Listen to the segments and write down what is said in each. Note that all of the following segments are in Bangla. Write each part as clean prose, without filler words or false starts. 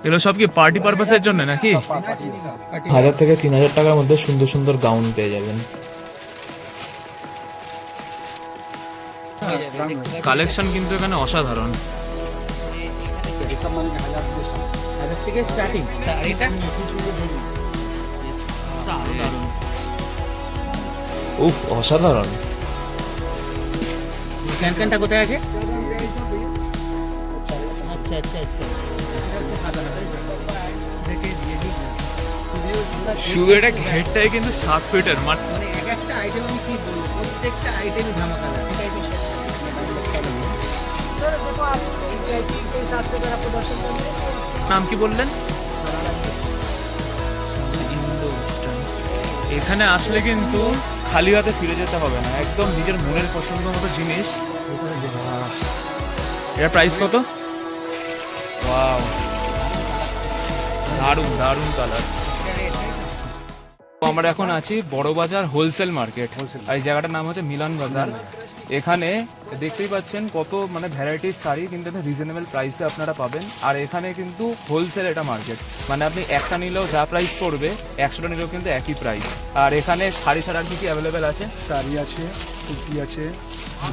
এগুলো সব কি পার্টি পারপাসের জন্য নাকি? 1000 থেকে 3000 টাকার মধ্যে সুন্দর সুন্দর গাউন পেয়ে যাবেন। কালেকশন কিন্তু এখানে অসাধারণ। উফ, অসাধারণ। ক্যানটা কোথায় আছে? আচ্ছা আচ্ছা আচ্ছা, শুয়েটা ঘেরটাই কিন্তু 7 ফিটের, মানে এক একটা আইটেম আমি কি বলবো, প্রত্যেকটা আইটেমই ধামাকাদার। নাম কি বললেন? এখানে আসলে কিন্তু খালি হাতে ফিরে যেতে হবে না, একদম নিজের মনের পছন্দ মতো জিনিস। এটা প্রাইস কত? ওয়াও, দারুণ দারুণ কালার। আমরা এখন আছি বড়বাজার হোলসেল মার্কেট, আর এই জায়গাটার নাম হচ্ছে মিলন বাজার। এখানে দেখতেই পাচ্ছেন কত মানে ভ্যারাইটিস শাড়ি কিন্তু রিজনেবল প্রাইসে আপনারা পাবেন। আর এখানে কিন্তু হোলসেল এটা মার্কেট, মানে আপনি একটা নিলেও যা প্রাইস পড়বে 100টা নিলেও কিন্তু একই প্রাইস। আর এখানে শাড়ি ছাড়া কি কি অ্যাভেলেবেল আছে? শাড়ি আছে, কুর্তি আছে,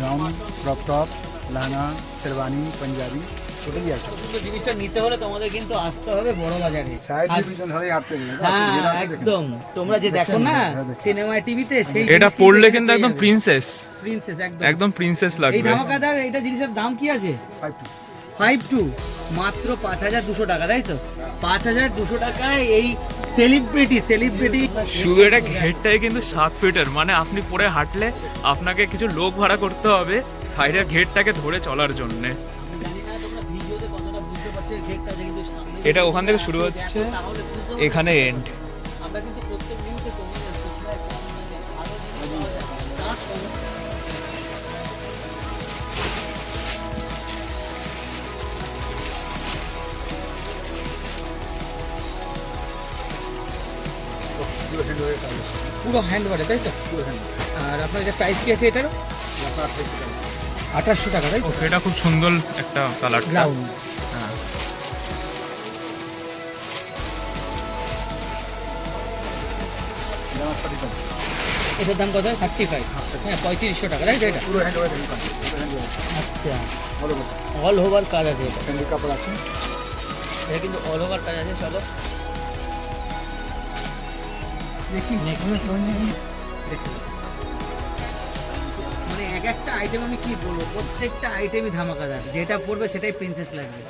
গাউন, ক্রপ টপ, লানা, শেরওয়ানি, পাঞ্জাবি, টোটালি আছে। জিনিসটা নিতে হলে তোমাদের কিন্তু আসতে হবে বড় বাজারে। সাইড ডিভিশন ধরে হাঁটতে গেলে হ্যাঁ একদম, তোমরা যে দেখো না সিনেমায় টিভিতে, সেই এটা পরলে কিন্তু একদম প্রিন্সেস প্রিন্সেস, একদম প্রিন্সেস এই লাগবে। ধামাকাদার এটা জিনিসের দাম কি আছে? 52, মাত্র 5200 টাকা, তাই তো? 5200 টাকায় এই সেলিব্রিটি শুয়েটা ঘেরটাই কিন্তু 7 ফিটের, মানে আপনি পরে হাঁটলে আপনাকে কিছু লোক ভাড়া করতে হবে সাইডের ঘেরটাকে ধরে চলার জন্য। এটা ওখান থেকে শুরু হচ্ছে, এখানে এন্ড। আমরা কিন্তু প্রত্যেক জিনিসে তোমাদের পুরো হ্যান্ড ওয়ারে, তাই তো? আর আপনার যে প্রাইস কি আছে এটারও? 2800 টাকা, তাই তো? এটা খুব সুন্দর একটা কালার। গ্রাউন্ড এটার দাম কত? 35, হ্যাঁ 3500 টাকা, তাই তো? এটা পুরো হ্যান্ড ওভার দোকান। আচ্ছা, অল ওভার অল ওভার কাজ আছে এটা। ফ্যামিলি কাপড় আছে। এটা কিন্তু অল ওভার কাজ আছে। চলো দেখি মানে এক একটা আইটেম আমি কি বলবো, প্রত্যেকটা আইটেমই ধামাকাদার, যেটা পড়বে সেটাই প্রিন্সেস লাগবে।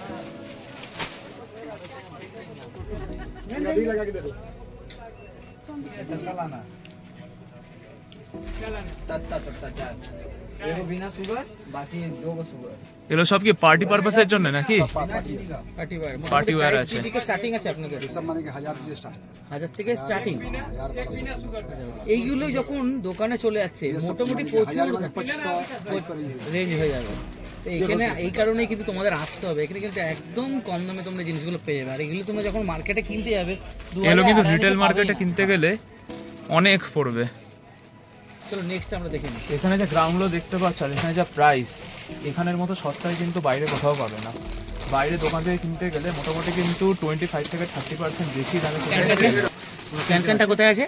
এগুলো সব কি পার্টি পারপাসের জন্য নাকি? পার্টি ওয়্যার আছে। স্টার্টিং আছে আপনাদের সব মানে কি 1000 থেকে স্টার্ট। 1000 থেকে স্টার্টিং। 1000 এইগুলো যখন দোকানে চলে যাচ্ছে মোটামুটি প্রচুর রেঞ্জ হয়ে যাবে। তো এখানে এই কারণেই কিন্তু তোমাদের আসতে হবে, এখানে কিন্তু একদম কম দামে তোমরা জিনিসগুলো পেয়ে যাবে। আর এগুলো তোমরা যখন মার্কেটে কিনতে যাবে, এগুলো কিন্তু রিটেল মার্কেটে কিনতে গেলে অনেক পড়বে। চলো নেক্সট আমরা দেখে নিই। এখানে যে গ্রাউন্ডগুলো দেখতে পাচ্ছ, আর এখানে যা প্রাইস, এখানের মতো সস্তায় কিন্তু বাইরে কোথাও পাবে না। বাইরে দোকান থেকে কিনতে গেলে মোটামুটি কিন্তু 25 থেকে 30% বেশি দামে ক্যানটা কোথায় আছে?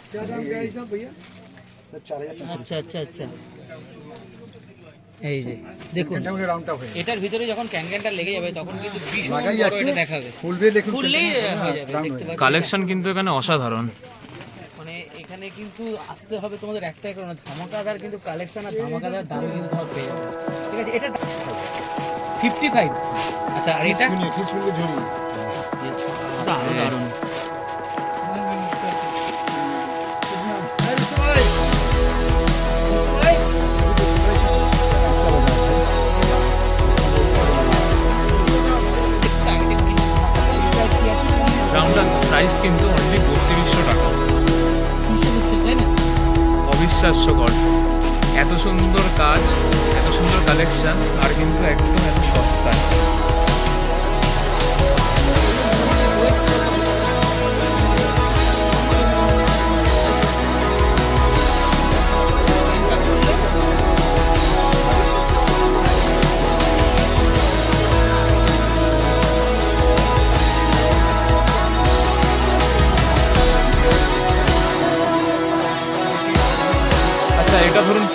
सब 4000। আচ্ছা আচ্ছা আচ্ছা, এই যে দেখুন এটা উনি রাউন্ড আপ হয়ে এটার ভিতরে যখন ক্যানটা লেগে যাবে তখন কিন্তু ভীষণ লাগাই বড় আছে, এটা দেখাবে। ফুলবে দেখুন, ফুললেই হয়ে যাবে, round দেখতে হয়ে পাচ্ছ? কালেকশন কিন্তু এখানে অসাধারণ। মানে এখানে কিন্তু আসতে হবে তোমাদের একটাই কারণ, ধামাকাদার কিন্তু কালেকশন আর ধামাকাদার দাম কিন্তু তোমার পেয়ে যাবে। ঠিক আছে, এটা 55। আচ্ছা, আর এটা শুনি কি শুনলে ঝুড়ি দারুণ দারুণ। গ্রাউন্ডটার প্রাইস কিন্তু অনলি 3200 টাকা। তাই না? অবিশ্বাস্যকর, এত সুন্দর কাজ, এত সুন্দর কালেকশন, আর কিন্তু একদম এত সস্তায়।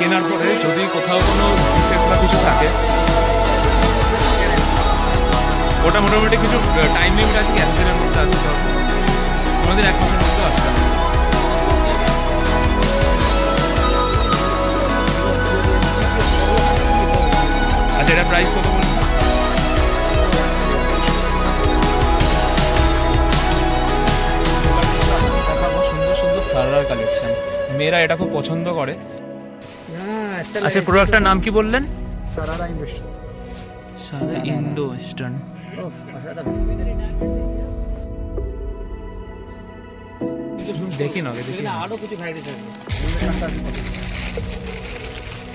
কেনার পরে যদি কোথাও কোনো ডিফেক্ট বা কিছু থাকে, ওটা মোটামুটি কিছু টাইম লিমিট আছে, 1 দিনের মধ্যে আসতে হবে, আমাদের 1 মাসের মধ্যে আসতে হবে। আচ্ছা, এটা প্রাইস কত বলুন? সুন্দর সুন্দর সারার কালেকশন, মেয়েরা এটা খুব পছন্দ করে। আচ্ছা, প্রোডাক্টটার নাম কি বললেন? সারারা ইনভেস্টর। সারা ইন্দো ওয়েস্টার্ন। দেখি না, দেখি না। আরো কিছু ভ্যারাইটি থাকবে।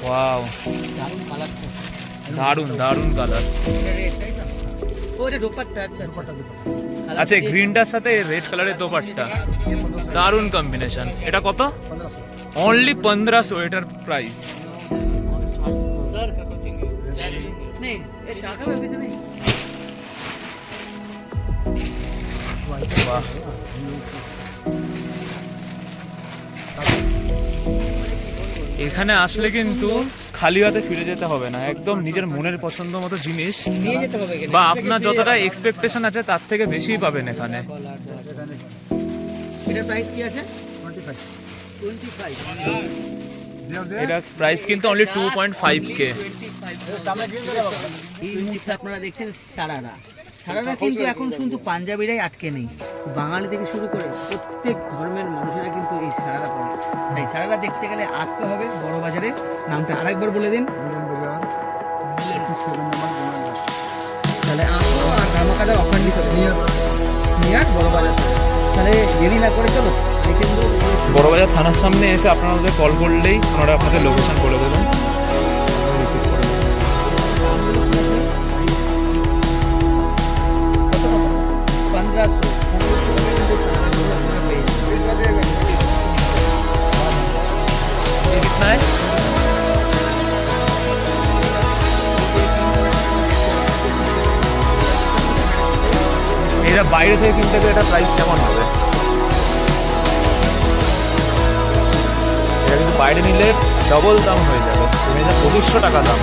ওয়াও, দারুণ কালার, দারুণ দারুণ কালার। ও এটা দোপাট্টা। আচ্ছা আচ্ছা, গ্রিনটার সাথে রেড কালারের দোপাট্টা, দারুণ কম্বিনেশন। এটা কত? 1500। অনলি 1500 এটার প্রাইস। सर का सोचेंगे नहीं ये चाका में भी तो नहीं বাহ, এখানে আসলে কিন্তু খালি হাতে ফিরে যেতে হবে না, একদম নিজের মনের পছন্দ মতো জিনিস নিয়ে যেতে হবে এখানে বা আপনার যতটা এক্সপেকটেশন আছে তার থেকে বেশি পাবেন এখানে। এটার প্রাইস কি আছে 25। 25 এটা প্রাইস কিন্তু অনলি 2.5K। এই মুহূর্তে আপনারা দেখছেন সারারা। সারারা কিন্তু এখন শুধু পাঞ্জাবিরাই আটকে নেই, বাঙালি থেকে শুরু করে প্রত্যেক ধর্মের মানুষেরা কিন্তু এই সারারা পরে। তাই সারারা দেখতে গেলে আসতে হবে বড় বাজারে। নামটা আরেকবার বলে দিন। মিলন বাজার 87 নম্বর গোমান রাস্তা। তাহলে আসো আর ধামাকাদার অফার নিতে হবে নিয়ার নিয়ার বড় বাজার। তাহলে দেরি না করে চলো কিন্তু বড়বাজার থানার সামনে এসে আপনারা ওদের কল করলেই ওনারা আপনাদের লোকেশন বলে দেবেন, রিসিভ করে নেবেন। 1500 ये कितना है? এটা বাইরে থেকে কিনতে গেলে এটা প্রাইস কেমন হবে? এটা কিন্তু বাইরে নিলে ডবল দাম হয়ে যাবে, এটা 2500 টাকা দাম।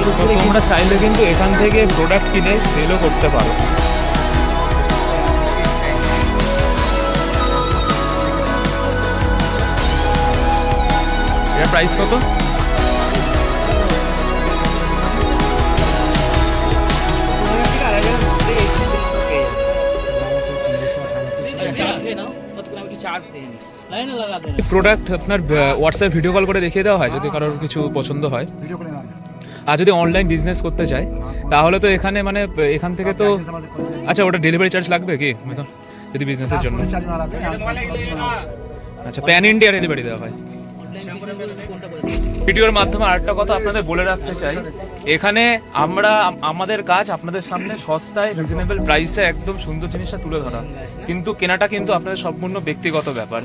তো তোমরা চাইলে কিন্তু এখান থেকে প্রোডাক্ট কিনে সেলও করতে পারো। এর প্রাইস কত? প্রোডাক্ট আপনার হোয়াটসঅ্যাপ ভিডিও কল করে দেখিয়ে দেওয়া হয় যদি কারোর কিছু পছন্দ হয়। ভিডিও করে না আর যদি অনলাইন বিজনেস করতে চায় তাহলে তো এখানে মানে এখান থেকে তো, আচ্ছা ওটা ডেলিভারি চার্জ লাগবে কি যদি বিজনেসের জন্য? আচ্ছা, প্যান ইন্ডিয়া ডেলিভারি দেওয়া হয়। ভিডিওর মাধ্যমে আরেকটা কথা আপনাদের বলে রাখতে চাই, এখানে আমরা আমাদের কাজ আপনাদের সামনে সস্তায় রিজনেবল প্রাইসে একদম সুন্দর জিনিসটা তুলে ধরা, কিন্তু কেনাটা কিন্তু আপনাদের সম্পূর্ণ ব্যক্তিগত ব্যাপার।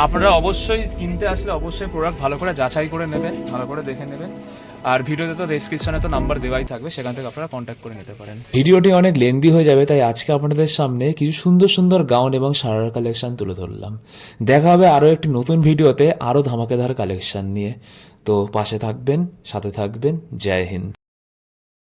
আপনারা অবশ্যই কিনতে আসলে অবশ্যই প্রোডাক্ট ভালো করে যাচাই করে নেবেন, ভালো করে দেখে নেবেন। আর ভিডিওতে তো ডেসক্রিপশনে তো নাম্বার দেওয়াই থাকবে, সেখান থেকে আপনারা কন্ট্যাক্ট করে নিতে পারেন। ভিডিওটি অনেক লেন্দি হয়ে যাবে, তাই আজকে আপনাদের সামনে কিছু সুন্দর সুন্দর গাউন এবং সারার কালেকশন তুলে ধরলাম। দেখা হবে আরও একটি নতুন ভিডিওতে আরও ধামাকেদার কালেকশন নিয়ে। তো পাশে থাকবেন, সাথে থাকবেন। জয় হিন্দ।